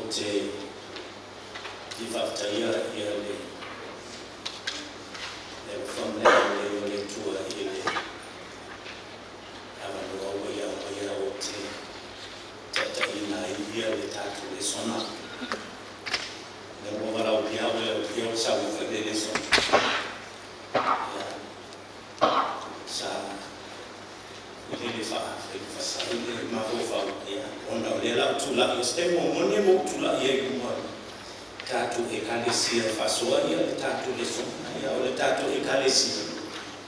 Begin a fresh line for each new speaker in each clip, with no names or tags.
te whakataia ia le whamlea le tua i le awanua waia o te tataina ia le tātu le sona. Le wawarau kia o sau whaile le sona. Sa ile whaasai le maho whau ia. Ona o le lau tula i ste mo mone mo tula i e kumari. Tātu e kalesia whasoa ia le tātu le sona. Ia o le tātu e kalesia.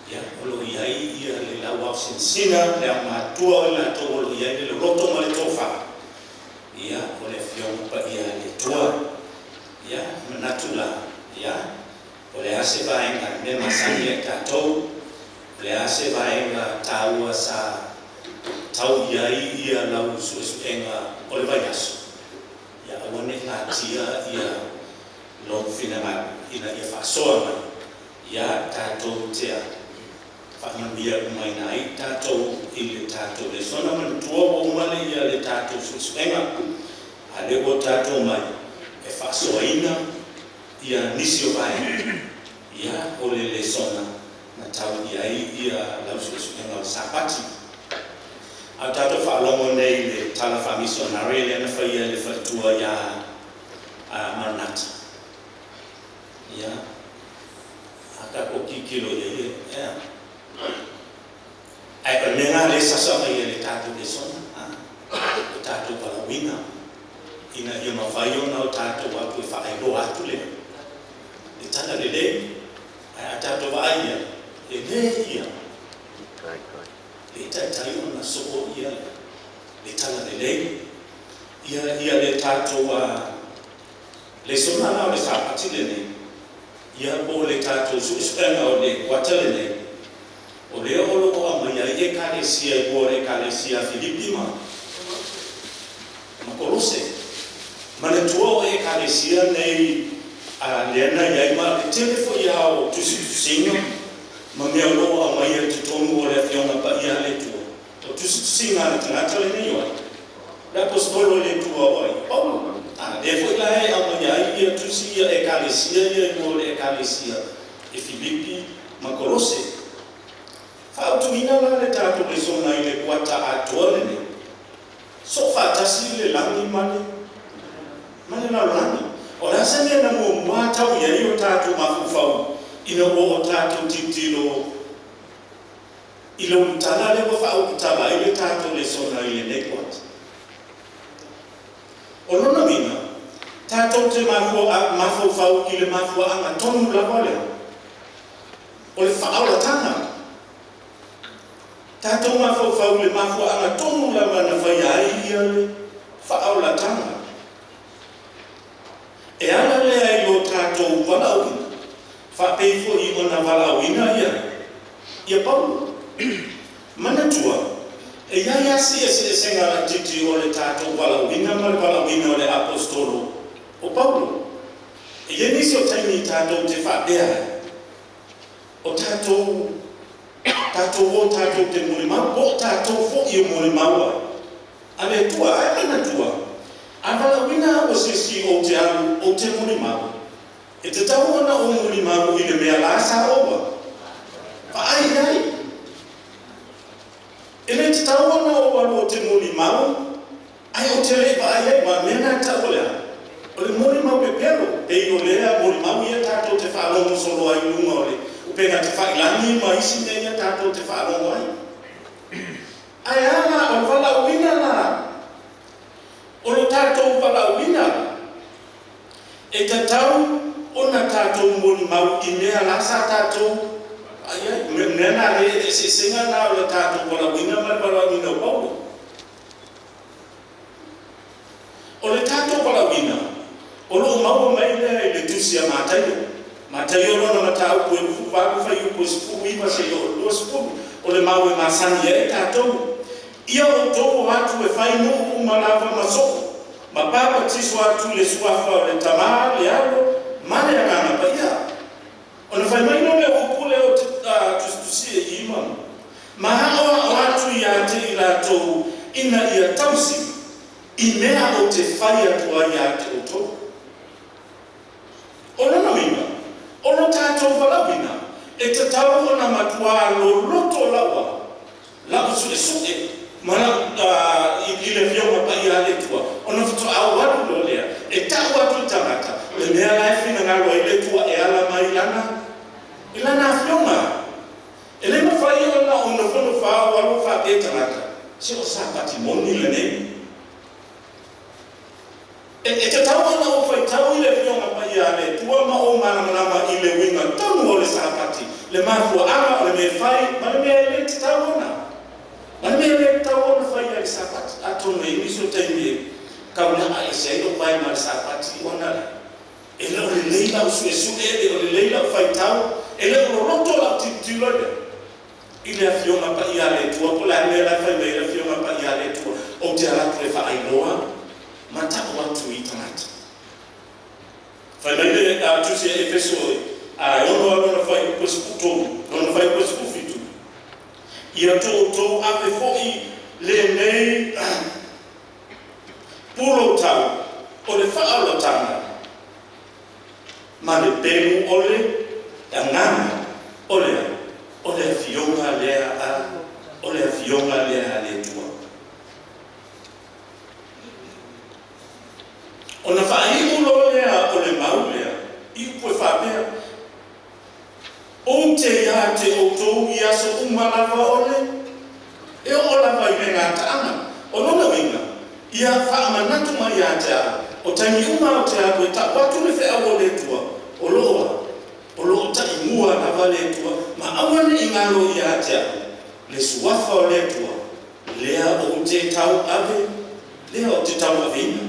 Ia olo iai ia le lau au sinsina le au mātua o le ato olo iai le roto ma le tofa. Ia o le whionga ia le tua. Ia manatula. Ia o le ase vaenga me masani e tātou. Le ase vaenga tāua sa tau iai ia lau suesuenga o le vaiaso. Ia awane ngā tia ia long whinanga ina ia whasoa mai. Ia tātou tea whangamia umai nai tātou i le tātou le sona manutua o umale ia le tātou suesuenga. A le o tātou mai e whasoa ina ia nisio vaenga. Ia o le sona na tau iai ia lau suesuenga o sapati. A tātou whaalongo nei le tala whamisonare le ana whaia le whatua ia Maranata. Ia, a kako kikilo ia ia. Ai o nenga le sasa mai le tātou le sona. O tātou palawina. Ina ia mawhaiona o tātou wapu e whaero atu le. Le tala le le. Ai a tātou waia. Le le ia. Le tai ona soko ia le tala le lei ia le tātou le sona na o le sapati le nei ia po le tātou suespenga o le wata le nei o le olo o amai ai e kalesia i po le kalesia Filipi ma Kolose ma le tua o e kalesia nei leana iai ma le telefo ia o tusinga ma mea loa a mai e tutonu o le whionga pa ia le tua. O tusinga na tangata le nei oi. Le apostolo le tua oi. Paulo. Defo ila e a mai ai ia tusi ia e kalesia ia i le e kalesia e Filipi ma Kolose. Whautu ina la le tātou le sona i le kuata atua le nei. So whatasi le langi mane. Mane na langi. O rasa mea na mua muatau ia i o tātou mafufau. Ina o tātou titilo ilo utala le wafau utala i le tātou le sona i le nekwat. O lona mina, tātou te mafufau i le mafua anga tonu la wale. O le whaala tanga. Tātou mafufau le mafua anga tonu la wana whaiai ia le whaala tanga. E ala le ai lo tātou walaukina. Whapeifo i ona walawina ia Paulo. Manatua, e iai asi e senga la titi o le tātou walawina ma le walawina o le apostolo o Paulo. E ia nisi o taimi tātou te whapea. O tātou te murimau, o tātou fo i o murimaua. Ale tua, ai manatua. A walawina o sisi o te alu o te murimau. E te tau ana o muri mau i le mea lasa owa. Whaai ai. E le te tau ana o walo o te muri mau, ai o te le whaai ai, ma mena tau lea. O le muri mau pe pero, e i o lea muri mau ia tātou te whaalongo solo ai lunga o le. Upenga te whailangi ma isi ne ia tātou te whaalongo ai. Ai ana o wala uina la. O le tātou wala uina. E te tau ona tātou moni mau i mea lasa tātou mena le e se senga na o le tātou walawina ma walawina o Paulo. O le tātou walawina o lo mau mai lea i le tusia mātaio. Mātaio lona matau koe waku whai upo sipu iwa se o lua sipu o le mau e masani e tātou. Ia o toko atu e whai no umalawa masoko. Ma papa tiso atu le suafa o le tamā le alo. Mane a ngana pa ia. O na whai mai no le upule o tusi e imam. Ma hawa o atu i ate i ratou ina ia tausi. imea o te whai atua ia te oto. Ono na winga, ono tātou walawina, e te tau o na matua lo loto lawa, lau suke, mana i le whionga pa ia le tua, ono fito au wadu lo lea, e tau atu tangata, le mea lai whina ngalo i le tua e ala mai ilana whionga. E le mawhai ona o na whono whao walo wha e tangata, se o sapati moni le nei. E te tau ana o whai tau i le whionga pa ia le tua ma o manama i le winga tonu o le sapati, le mafua ama o le me whai, ma le mea le te tau ona. Ma le mea le tau ona whai a le sapati, a tonu e miso teimie, kauna a e se o whai ma le sapati ona le. E le o le leila o sue e o le leila o whai tau, e le o roto la titilo le. I le whionga pa ia le tua, po la mea la whai mea le whionga pa ia le tua, o te alatu e wha ailoa, ma tapo atu i tangata. Whai mai le tusi e Efeso ono alona whai upasipu tōu, ono whai upasipu fitu. Ia tō ape fōi le nei pulo tau, o le whaalatanga. Ma le pēmu ole, a ngana ole, o le whionga lea le tua. O na whai ulo lea o le mau lea, i upoe whapea. O te ia te o tōu i aso umalawa ole, e o lawa i me ngā taanga, o nona winga, ia whaamanatu mai a te a, o tangi uma o te a koe ta watu le whea o le tua, o loo ta i mua na wale tua, ma awane i ngalo i a te a, le suafa o le tua, lea o te tau ave, lea o te tau avina.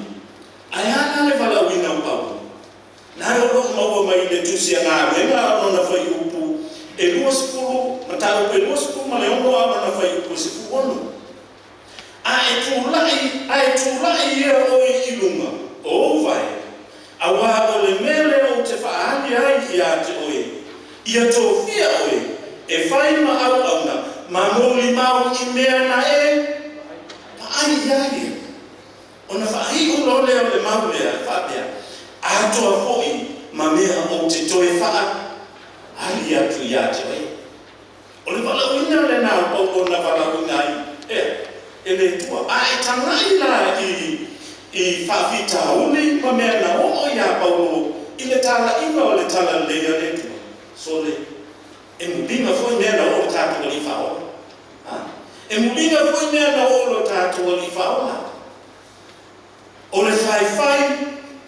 Ayana le wala wina upau. Nai o loo maua mai le tusi a ngā menga o na whai upu, e lua sipuru, matau pe lua sipuru ma le ono a na whai upu sipu ono. A e tūlai ia o i ilunga, o vai, a wā o le mele o te whaani ai i a te oe, ia tō whia oe, e whai ma au auna, ma mōli mau i mea na e, pa ai iai e. O na whai ulo leo le mau lea, whapea, a toa hoi, ma mea o te toe wha, ali atu i a te oe. O le wala uina le nā o na wala uina ai, e le tua, a e tangai la i whawhita uli, ma mea na o i a paulo, i le tala inga o le tala lea le tua. So le, e mubinga fwoi mea na o le tātua li whaola. E mubinga fwoi mea na o le tātua li whaola. O le whai,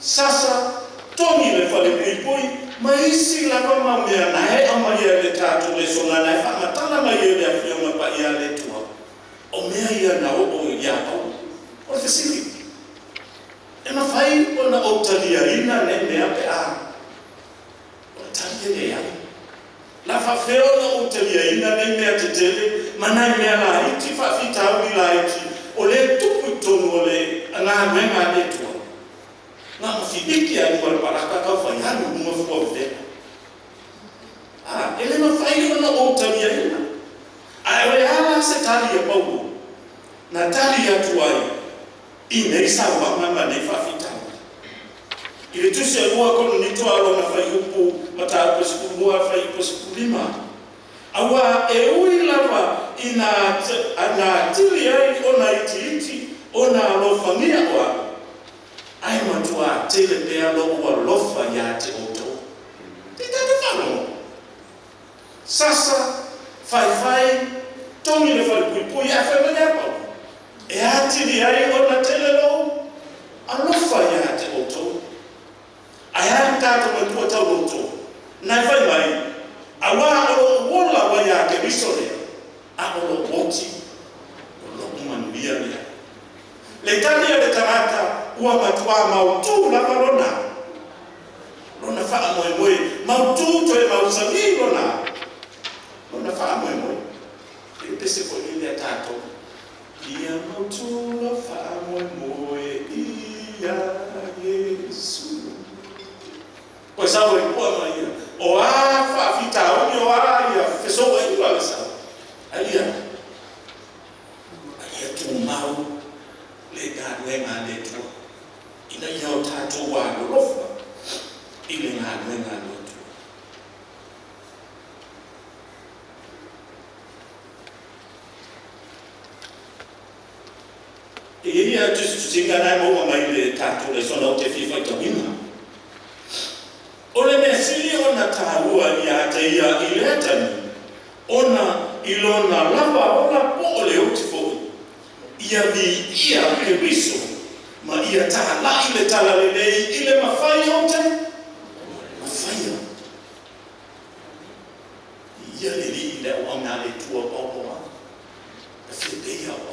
sasa, tongi le whale pui, ma isi lava ma mea na he ama ia le tātua le songa na e whamatala ma ia le a whionga pa ia le tua. O mea ia na o ia pau. O te sili. E ma whai o na o talia ina ne mea pe a. O talia le ai. La whawheo na o talia ina ne mea te tele, ma nai mea la iti whawhitau i la iti, o le tupu tonu o le ngā menga le tua. Ngā mawhibiki a mua paraka kau whai hanu unga fua vena. E le ma whai o na o talia ina. A e ala se tali e paulo, na tali atu ai, i nei sa wanga ma nei whawhitau. I le tusi a lua kono ni toa alo na whai upu, mata upo sipu mua, whai upo sipu lima. Awa e ui lava i na tili ai o na iti, o na alofangia oa. Ai matua tele pe alo ua lofa ya te oto. Te tata whano. Sasa, whai, tongi le whare pui, a whai mani apau. E atiri ai o na tele lo, alofa ya te oto. Ai ai tātou mai tua tau loto. Nai whai mai, a wā alo wola wai a ke risore, a olo woti, olo umanuia lea. Le tania le tarata, ua matua mautu lava rona. Rona wha moe moe, mautu toe mausangi rona. Rona wha moe moe. E pese ko ni le tātou. Ia mautu la wha moe moe, ia Yesu. Koe sawa i pua mai ia. O a whaafita oni o a ia whesoa i ua le sawa. Aia. Aia tu mau le ngā le tua. Ina iau tātou wā lofa. Ile ngā le tua. Ia tusinga nai mo mai le tātou le sona o te whiwhai tawina. O le mea sili ona tāua ia te ia i le atani. Ona ilona lava ona po o le uti fōi. Ia vi ia ke riso. Ma ia tā lai le tala le lei i le mawhai o te. Mawhai. Ia le li i le o ngā le tua popoa. E whipea o.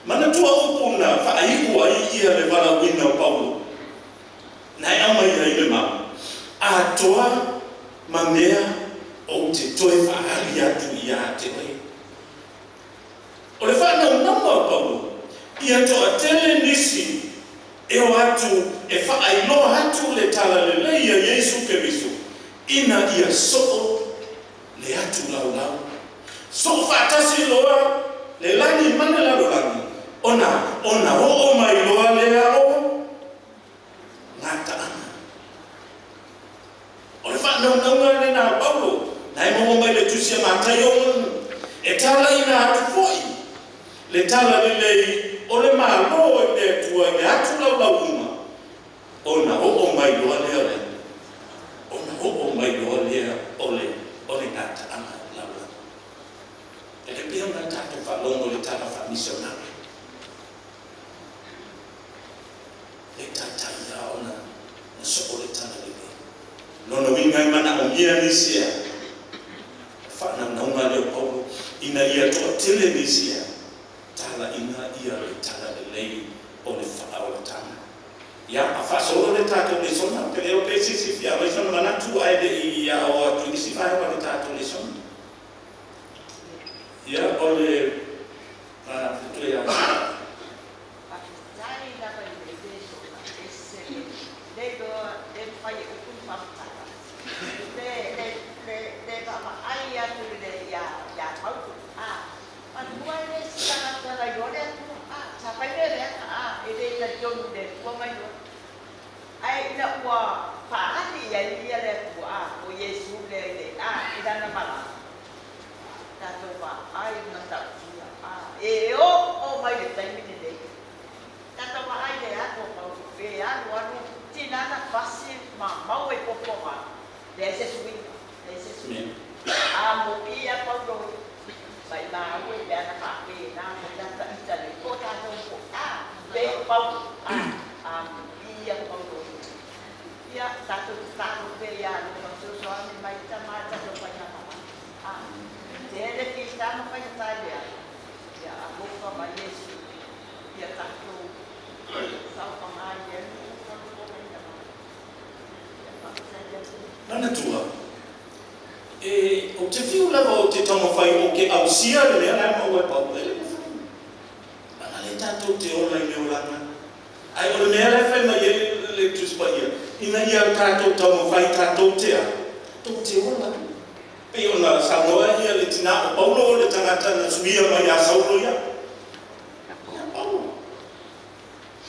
Mana tua upuna whaiku ai ia le wala wina o Paulo. Nai ama ia i le mau. A toa ma mea o te toe whaari atu i a te wai. O le whanau nama o Paulo. Ia toa tele nisi e o atu e whaailoa atu le tala le leia Yesu Keriso. Ina ia soko le atu lau lau. Soko whaatasi loa le lani mana lau lani. Ona o mai loa lea o ngata ana. O le whanau le nā Paulo, nai mo mai le tusia mātai o e tala ina atu foi. Le tala le lei o le mālo e le tua e atu lau lau uma. Ona o mai loa lea le. Ona o mai loa lea o le ngata ana lau lau. E le pia na tātou whalongo le tala whamisionare. Le tatai ona na soko le tana lebe. Nono wingai mana o mia nisia. Whana naunga leo Paulo. Ina ia toa tele nisia. Tala ina ia le tala le lei o le whaao le tana. Ia a whasoro le tato le sona. Pele o pe sisi fia. Le sona manatu ai le ia o atu isi whae wa le tato le sona. Ia o le tue a
ai na wa pa ni ya ni ya le wa o Yesu le ida na mala ta to wa ai na ta e o mai le tai ni le ta to wa ai le a ko pe a wa no ti na na fasi ma e popo ma le se sui a mo ia pa ro mai na we le na pa pe na ta ta ita le ko ta to pe pa ia pa ro ia satu pe ia no so so ni mai ta ma ta to pa ya ma ele que está no pai Itália ia a boca vai Yesu ia ta to salva mai ia
Nana tua. O te fiu lava o te tamo whai o ke au sia le mea nai mau e pau ele ko whai. Nana le tātou te ola i meo langa. Ai o le mea le whai mai ele le tuspa ia. Ina ia tātou tamo whai tātou tea. Tō te ola. Pei o nga Samoa ia le tina o Paulo o le tangata na suia mai a Saulo ia. Ia Paulo.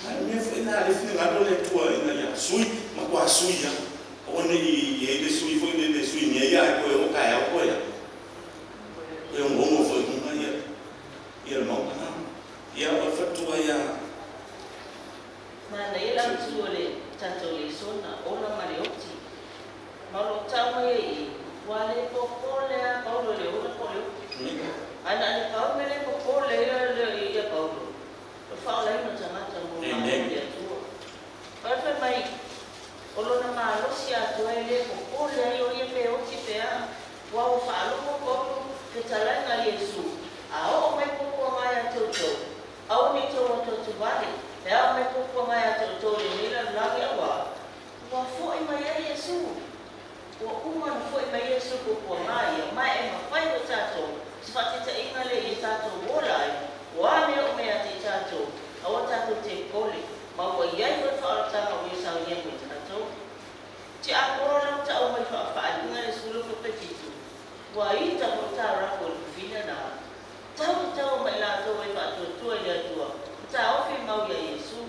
Nai mea whai nā le whina ngaro le tua ina ia. Sui, ma kua sui ia. Ona i ele sui foi le sui nia ia ko o kai o koia. E o ngomo foi uma ia. Ia mau kana. Ia o fatua ia.
Na nei la tuole tanto le sona ona marioti. Malo tama e wale popole a Paulo le ona pole. Ana ni Paulo le popole le ia Paulo. Lo fa la ina tamata mo na ia tu. Pa mai olona malo sia to ele ko le yo ye pe o ti pe a wa o fa lo ko ke tala na Yesu a o mai ko mai a to a o ni to vale e a mai ko mai a to ni la ya wa fo i mai Yesu wa uma fo i mai Yesu ko mai e ma fai o tato se fa te ina le i tato wola wa me o me a ti tato a o tato te kole ma wa ia ko fa ta o sa ye ko Ti a korona ta o mai fa fa ni le sulu ko petitu. wa ita ko ta ko fina na tau mai la to e fa to le tua ta o fi mau ya Yesu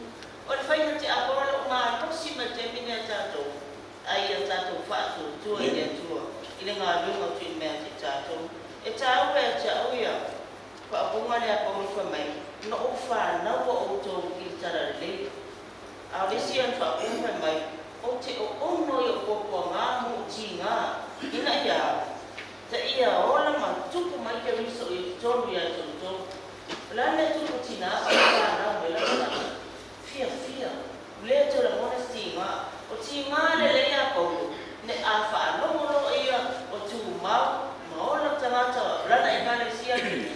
o le fai te apora o ma no si ma te mine ta to ai ta to fa to le tua ile nga lu ma fi me ta to e ta o e ta o ya fa bunga le pa o fa mai no o fa na o to ki tara le a le si an fa o fa mai o te o no yo ko nga mu ji nga ina ya ta ia ola ma tupu mai ke riso i tonu ya tonto la le tupu tina na me la fia le to la monestima o tinga le ya ko ne afa no mo ia o tu ma ola tangata la na ikale sia ni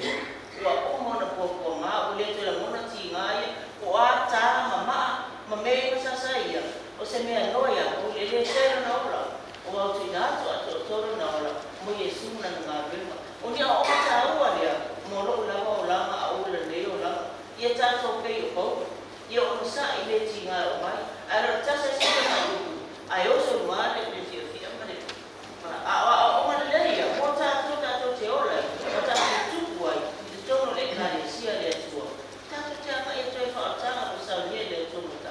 wa o mo na ko ma o le to la monestima o ata ma me ko sa ia o se me noia o le se na ola o au tina to na ola mo Yesu na nga bema o ni o ta o ya mo lo la o la o le le o la ye ta so pe o ye o sa ile ti nga o mai ara ta sa si na o ai o so ma le le ti fi ma le o ma le ya mo ta to te o la o ta tu wai ti to no le na le si ale tu ta ma e to fa ta ma sa ni le to mo ta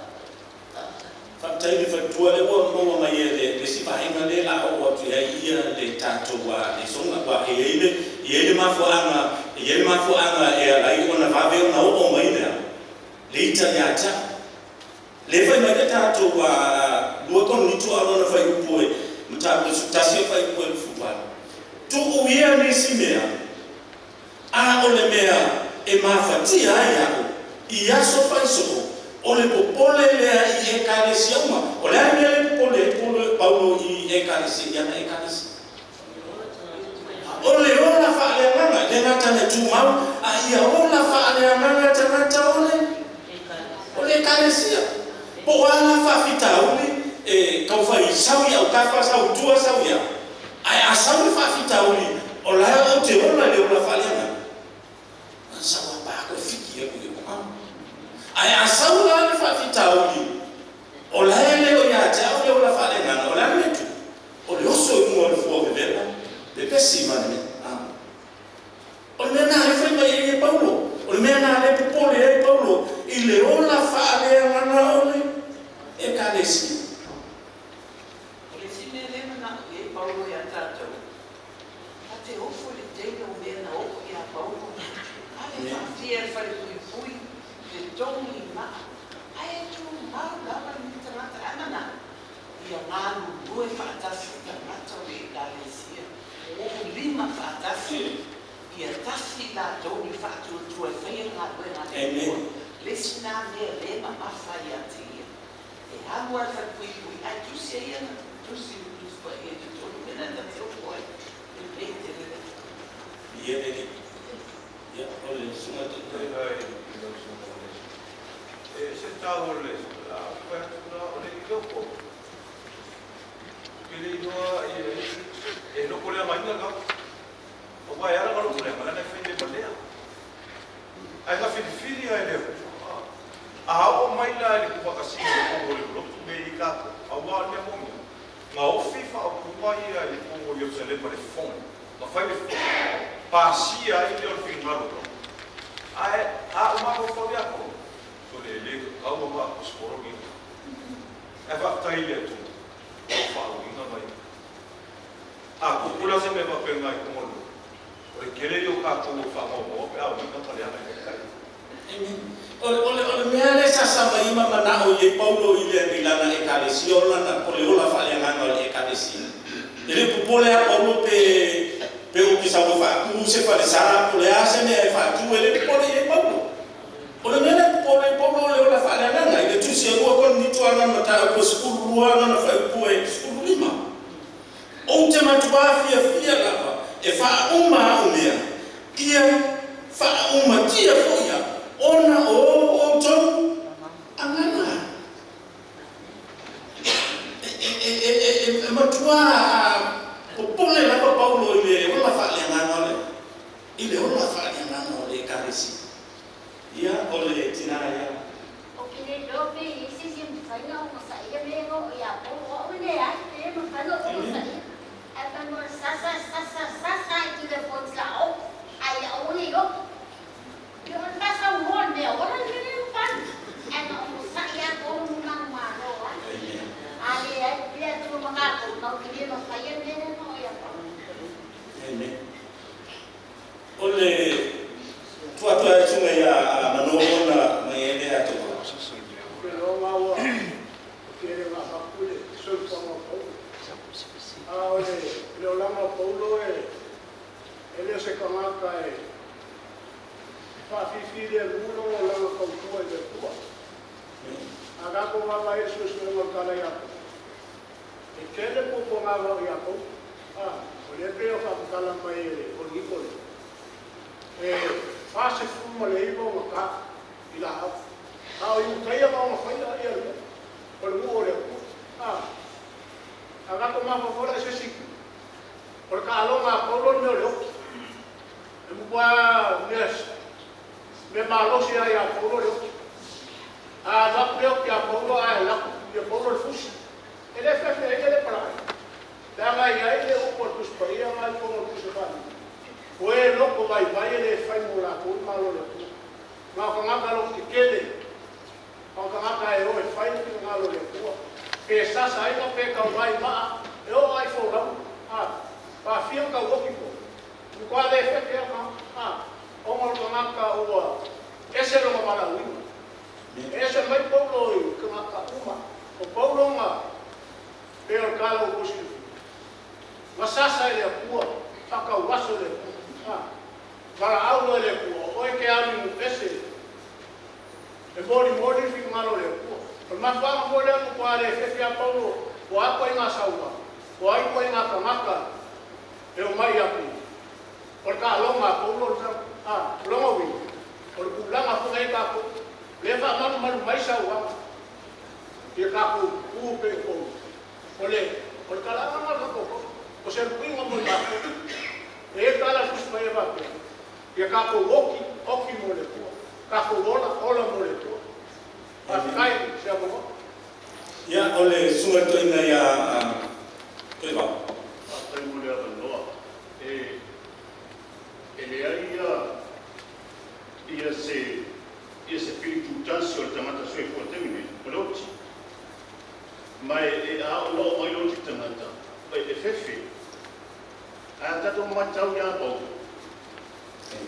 Famtai di fatua le wo mo ma ye le si pa inga le la o tu ya ia le tato wa le songa wa ye ma fo anga e la i ona va ve na o mai le le ta ya ta le fa ma tato wa lo kon ni tu ala na fa i poe mta ko su ta si fa i poe fu pa tu o ye ni si mea a o le mea e ma fa ti ya i ya so fa so o le popole lea i ekalesia uma o lea mea le popole Paulo i ekalesia na ekalesia o le ola whaaleanganga le ngata ne tūmau a ia ola whaaleanganga tangata o le ekalesia po ala whawhitauli e kau whai sawi au kawha sau tua sawi ai a sawi whawhitauli o lea o te ola le ola whaaleanganga sawa pāko whiki e kuhi o ai asau la le fa fitauli o la ele o ya ta o la fa le ngana o la metu o le oso mo le fo bebela le pesima ne o le na le fa mai e Paulo o le na le popole e Paulo i le o la fa le ngana o le e kalesi
o le si me le na e Paulo ya tato a te ofo le te o me na o ya Paulo ale fa fie fa le pui Johnny ma ai tu ma la ni tangata anana ia nganu due fatasi tangata we Galesia o lima fatasi ia tasi la Johnny fatu tu e fai nga we na lesina ne le ma fa ia ti e agua fa pui ai tu se ia tu si tu fa e tu me na te o poi e le te le
ia ole suma te
se tau le la na o le loko ke le doa e loko le mai nga o vai ara lo le mala na fende balea ai ka fili ai le a o mai la le ku ka si ko le loko me i ka a wa le mo nga o fifa o ku mai ai ko yo se le pare fon ma fai le pa si ai le o fingaro ai a uma ko fo ya ko le au ma sporo mi e va tai le tu fa o ina mai a ku kula se me va penga i como o le kele yo ka ko fa mo pe au ina tale ana kai
o me ale sa sa mai ma na o ye Paulo i le milana e kalesio la na ko le ola fa le ngana le kalesio ele popole a Paulo pe o ki sa fa ku se fa le sara ko le ase me fa tu ele popole e Paulo o le mele popole le ola fa le ngana i le tu se o ko ni tu ana na ta ko skulu ana na fa ku e skulu lima o te matua fia la e fa uma o mea ia fa uma tia foia ona o ton angana matua popole la Paulo ile ola fa le ngana ile ola fa le ngana le karisi ia ole tinaya
okine dobe isi sim faina o sai ya me go ya po o ne ya te mo fano o sai apa mo sasa le mafaya mene no ya pa.
Amen. Ole tua chunga ya manona maende hato.
Pero mawa quiere más apure, soy como Paulo. Ahora, le hablamos a Paulo, él se comarca, Fafifi de Mulo, hablamos con Cuba y de Cuba. Acá como va eso, es que no cara ya. ¿Y qué le puedo poner a Jacob? Olha que fakala mai o Nicole. Fase fuma le iba o ka ila ha. Eu caia ma foi aí ali. Por mu ore. Aga ko ma fora ese sik. Por ka alo ma polo no lo. Mu ba nes. Me malo si aí a polo lo. Lá creo que a polo lá que polo el fus. Ele é para dama ia ele o por tus paia mal como tu se vai foi loco vai ele faz mula por malo le ma ko ngaka lo que quede o ka ngaka e o faz que malo le que essa sai no peca vai ma eu vai fora pa fio ka o que o qual é que o mo ko ngaka o esse não para o esse vai Paulo que ngaka uma o Paulo ma pero calo o busco masasa ele kuwa aka waso le para aulo le kuwa o que ami no pese e mori fi malo le kuwa por ma fa mo le ko ale fe a Paulo o ako ina sauma o ai ko ina kamaka e o mai aku por ka lo ma Paulo lo mo vi por kulanga ko ai ka ko le fa man mai sauma e ka ko u pe ko ole por ka la ma ko o sea, el pingo muy bajo. Esta la suspa lleva a y acá con oki molecular. Acá con ola molecular. Acá se abogó.
Ya, ole, suelto ina ya. ¿Qué va?
Hasta el mulher do Noa. Ele aí ia se espírito tanso o tamata soi for termine. Pronto. Mas a o mai longe tamata. E fefe. Ata to matau ya po.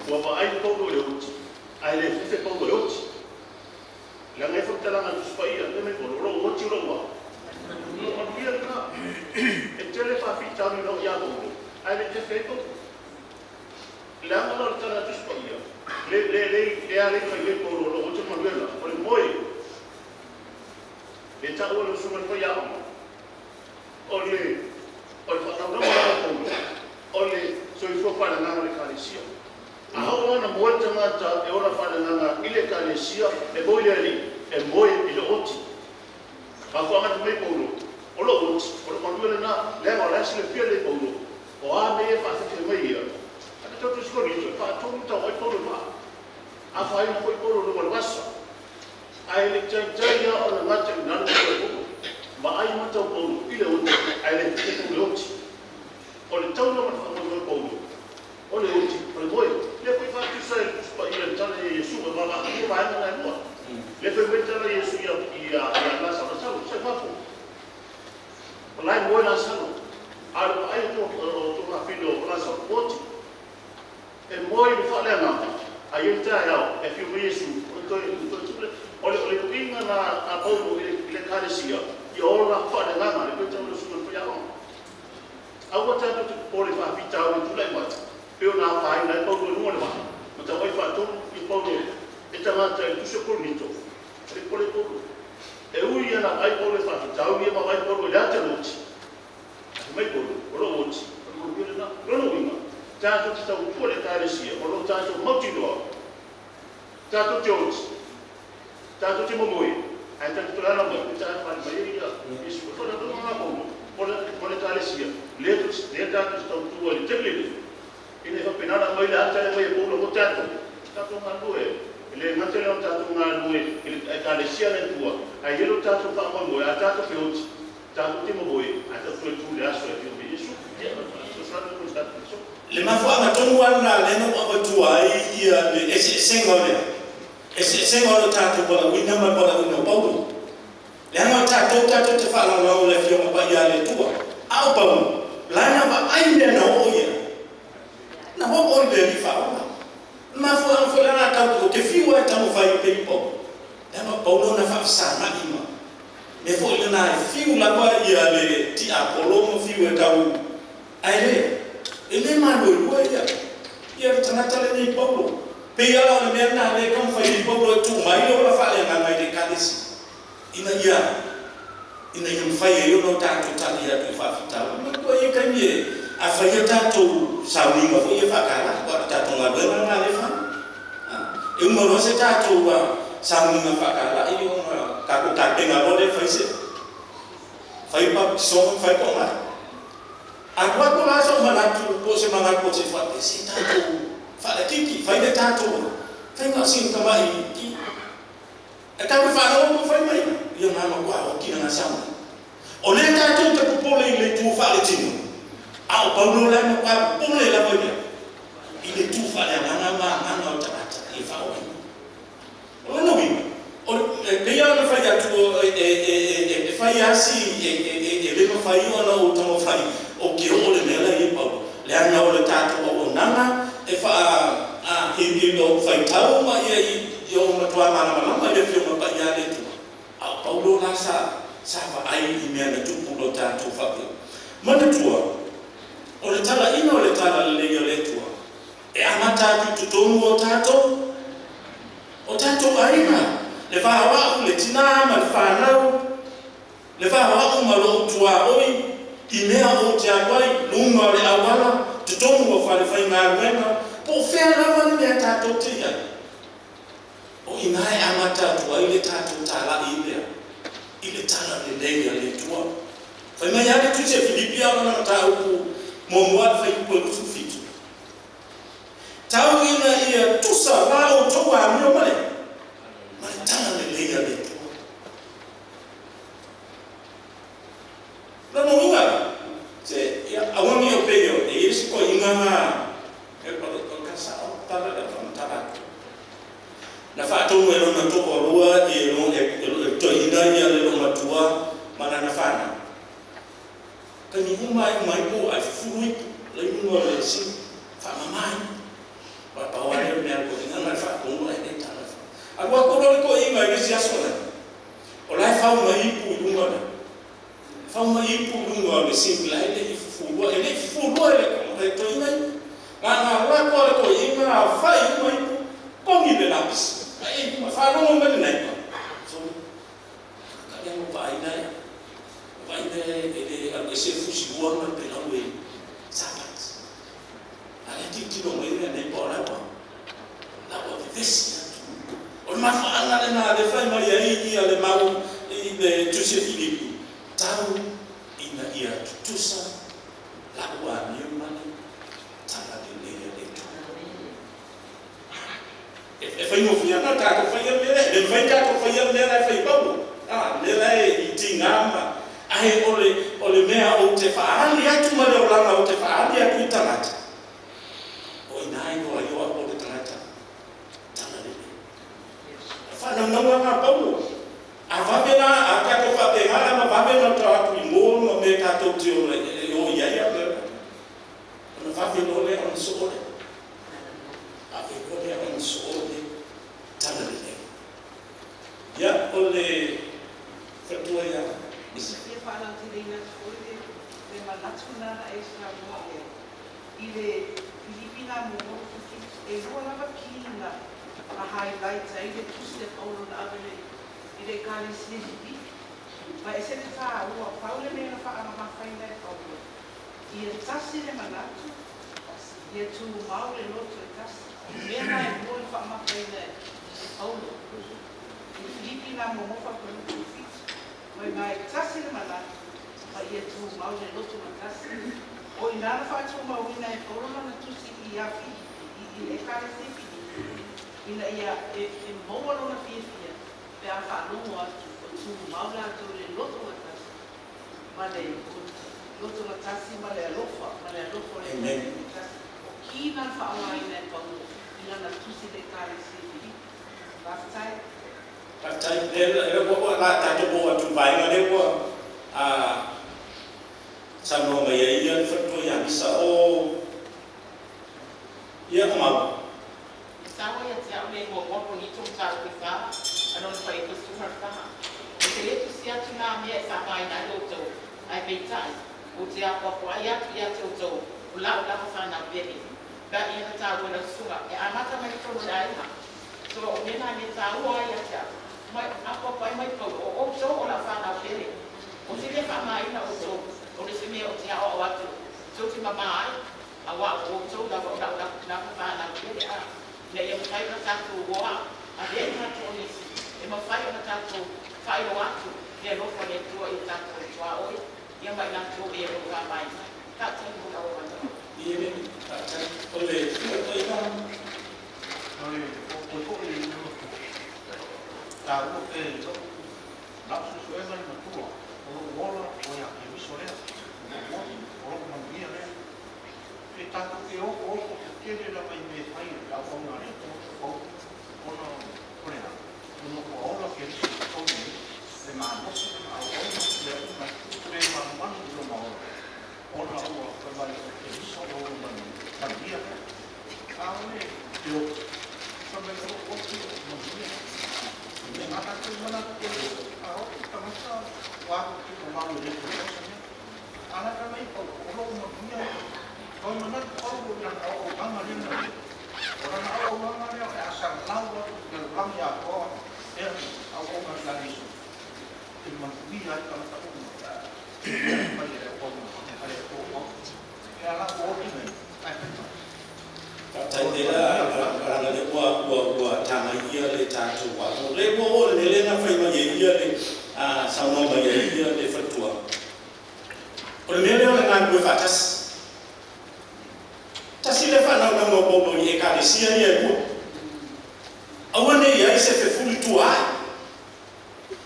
Ko ba ai po do leuti. Ai le fe po do leuti. La ngai fo tala na tspaia, ne me ko ro mo ti ro wa. No dia na. E tele fa fi tau no ya po. Ai le te fe ko. La ngalo tala tspaia. Le ale fa le ko ro mo ti ma vela. Por moi. Le ta o lo sumo ko ya. Ole Ole soy fo para na le kalesia. A ho na mo tama e ora para na ile kalesia e boile ali e moi ile oti. Ba ko ma me polo. Olo oti, olo ma due na le ma la sile fiele polo. O a me fa se me ia. A to to skori to fa to to o polo ma. A fa ina ko polo no wasa. Ai le tjanja o na ta na ko. Ma ai ma to polo ile oti. Ai le polo oti. Olha, então não é Paulo. Olha, olha, foi. Depois vai que sai para ir entrar em Jesus, mas não vai não é bom. Depois vai entrar em Jesus e a nossa nação, sai para fora. Lá em boa nação, aí tô na filho da nação, pode. É muito falando não. Aí entra ela, é filho Jesus. Olha, o pinga na Paulo ele carecia. E ora fala não, depois tem o Jesus para lá. Agora tanto que pode fazer vital e tudo é bom. Eu não faço nada para o mundo lá. Mas também faço tudo e para o então até tu se permite. Ele pode tudo. Eu ia na vai para o fazer vital e vai para o lá até noite. Vai para o noite. Não vinha. Tanto que está o pole carecia. Ou tanto motivo. Tanto Deus. Tanto te mamoi. Aí tanto tu lá não vai. Tanto faz maioria. Isso foi tudo uma boa. Pole carecia. Letos estão tudo ali terrível. Ele vai penar a mãe lá até vai pôr no teto. Está tomando ele mantém o teto tomando ele carecia na tua. Aí ele está tomando a mãe, até o filtro. Está no tempo boi, até o filtro lá só é isso.
Le mafuanga tongwana le no abatua ia le ese sengole tatu bola wina ma bola wina Paulo. Le no tatu te fala no le fio ma ya le tua. Au pau, lana va ai me na o ia. Na ho o le fa ona. Ma fo lana ta te fiwa ta mo fai pe po. E ma pau na fa sa na ima. Me fo le na fiu la ba ia le ti apolo mo fiu e tau. Ai le. Ele ma lo ia. Ia tana tale ni pau. Pe ia la me na le kom fai pau tu mai o la fa le na mai de kalisi. Ina ia. Ina yung fai yo no ta tu ta ia tu fa ta. Ma ko ia kan ye. A fai ta tu sa ni ma fo ia fa ka la ko ta tu ma be na le fa. E mo lo se ta tu wa sa ni ma fa ka la i yo ka ko ta te nga lo le fai se. Fai pa so fai pa ma. A ko la so ma na tu ko se ma na ko se fa se ta tu fa le kiki fai de ta tu. Fai nga sin ka mai ki. E ka fa no mo fai mai. Ia mama kwa o kina na sama. O le ta tu te popole le tu fa le tinu. Au paulo le mo kwa pole la boia. Ile tu fa le ngana ma o tata e fa o. O no wi. O pe ya no fa ya tu fa ya si le no fa yo no to mo fa. O ke o le mela e paulo. Le ana o le tata o nana e fa e no fa tau ma ye yo ma tua ma le fio ma pa ya le tu. Paulo la sa fa ai i mea na tupu lo tātou whape. Mana tua, o le tala ina o le tala le leo le tua. E amata tu tutonu o tātou? O tātou aina. Le whahawau le tina ma le whanau. Le whahawau ma lo tua oi. I mea o te awai, lunga o le awala. Tutonu o whale whai ngā ruenga. Po whea rawa ni mea tātou te ia. O inai amata tua i le tātou tala i mea. Ile tala le lenga le tua. Fai mai ane tu se Filipia ona tau ku momoa fai ku ku fitu. Tau ina ia tusa la o toa mi o male. Ma tala le lenga le tua. La no inga. Se ia awami o peyo e isi ko inga na e pa ko kasa o tala le tala. Na fa to e no to o rua e no e to ina ia le no matua mana na fana ka ni mai ko a fui le no le si fa mamai pa pa wa le me ko ina na fa ko no e ta na fa a ko ko ina e si asona o la fa mai pu lunga na fa mai pu lunga le si la le fu lo e to ina na ko ina fa mai ko mi le lapis ai ma fa no me ne so ka ya no vai ele se fusi buona per la lui sabat ale ti no me ne bora ba la ba vesi o ma fa ala na le fa ma ya i ale mau i de tu se Filipi tau ina ia tusa la wa ni mani tala de le e fai no fia na ka fai le fai ka fai le fai pau le itingama ai ole mea o te faali atu ma le olanga o te faali atu i tangata o inai no ayo o le tangata tana le whana naua ngā paulo a whapena a kato whapengara ma whapena to aku i mōru ma me kato te o iai a le ona whapena o le on soore a whapena o le on soore tana le ia o le whatua ia
Ia whanau te reina tōre, le manatuna na e sra mua e. I le Filipina mo e rua lava ki na highlights ai le tusi le paulo na avele i le kāle sinesipi. Ma e se te wha ua paule mea na wha ama whaina e paulo. I e tasi le manatu, i e tū mau le loto e tasi. Mea na e mua le wha ama whaina e paulo. I Filipina mo mofa konu kufi. Mai mai tasi le mana, mai ia tu mau le loto na tasi. O ina na whātua mau ina e paurama na tusi i afi, i le kāre sepi. Ina ia e mōwalo na fia fia, pe a whanongo atu, o tu mau le atu le loto na tasi. Ma le loto na tasi, ma le alofa le tasi. O ki na whaama ina e pauro, ina na tusi le kāre sepi. Whaftai?
Patai le ko la ta to bo tu vai na le ko Sama mai ia fatu yang bisa o ia mau
Sawa ya tia me mo mo ni tum sa ki sa anon pa ito sumar ta. Ite tu sia tuna me sa mai na lo to. Ai pe tai. O tia ko ko ya to ula fa na beni. Ba ia ta wo na sunga. E amata mai to dai ma. So o me na ni ta wa ya ta. Mai apa pa mai ko o to ola fa na beni. O si le fa mai na o to. O le se me o tia o wa to. So ti ma mai. Awa o to da fa na beni a. Le ia mai na tatu wa a le na toni e ma fai na tatu fai no atu le lo fa le tua i tatu wa oi ia mai na tu e ro ga mai ta tu ko la wa
ia ni oleh oi
Noi o ko i no ta ko e to la su e mai na tu o wola o ya e mi sole o ko ma mia le e ta ko e o ke le la mai me fai la ko na le to o no ko le na no ko o la ke ko ni se ma no se ma o le ma le ma ma no ma o na o ko ma le ke so o ma mia a le yo sampai ko o ki mo mia me ma ta ko ma na ko a o ta ma sa wa ko ko ma le ko ana ka mai ko o lo mo mia ko ma na ko na o ma ma le na orang awam orang yang asal lawan dalam ya ko awam orang itu cuma dia kalau tahu pada ko ada ko ya la ko ini
Tandela orang le wa tama ia le tatu wa le bo le na fai ma ia le sama ma ia le fatua. Primeiro na ko fatas tasile fa na mo bobo ye ka sia ye ko awane ya ise fe fuli tua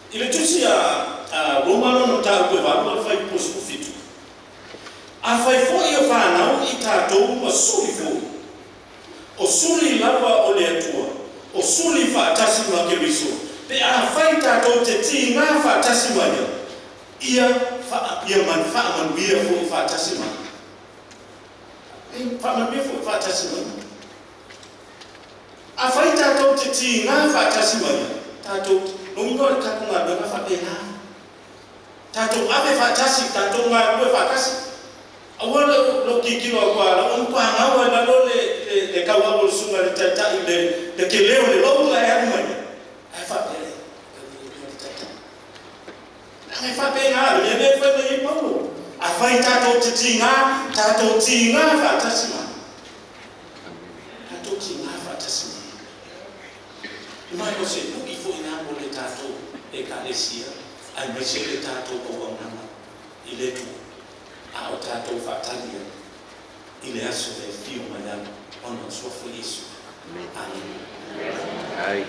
ile tusia romano no ta ko va ko fa ipo su fitu a fa fo yo fa na o itato o suli fo o suli lava o le tua o suli fa tasima ke biso pe a fa itato te tinga fa tasima ia fa ia man bia fo fa tasima Fama befo fata simani. Afai tato titi nga fata simani. Tato nungo kakunga bega fapena. Tato abe fata si tato nga bwe fata si. Awala lo kikilo kwa la umpa ngawa na lo le kawa bolsunga le tata le keleo le lo la ya mani. Ai fapele. Ai fapena le ne fa me ipo. Afai tato tinga fatasima tato tinga fatasima mai ko se nuki fo ina mo le tato e kalesia ai me se le tato ko wana ile tu a o tato fatalia ile aso e fio madame ono so fo isso amen ai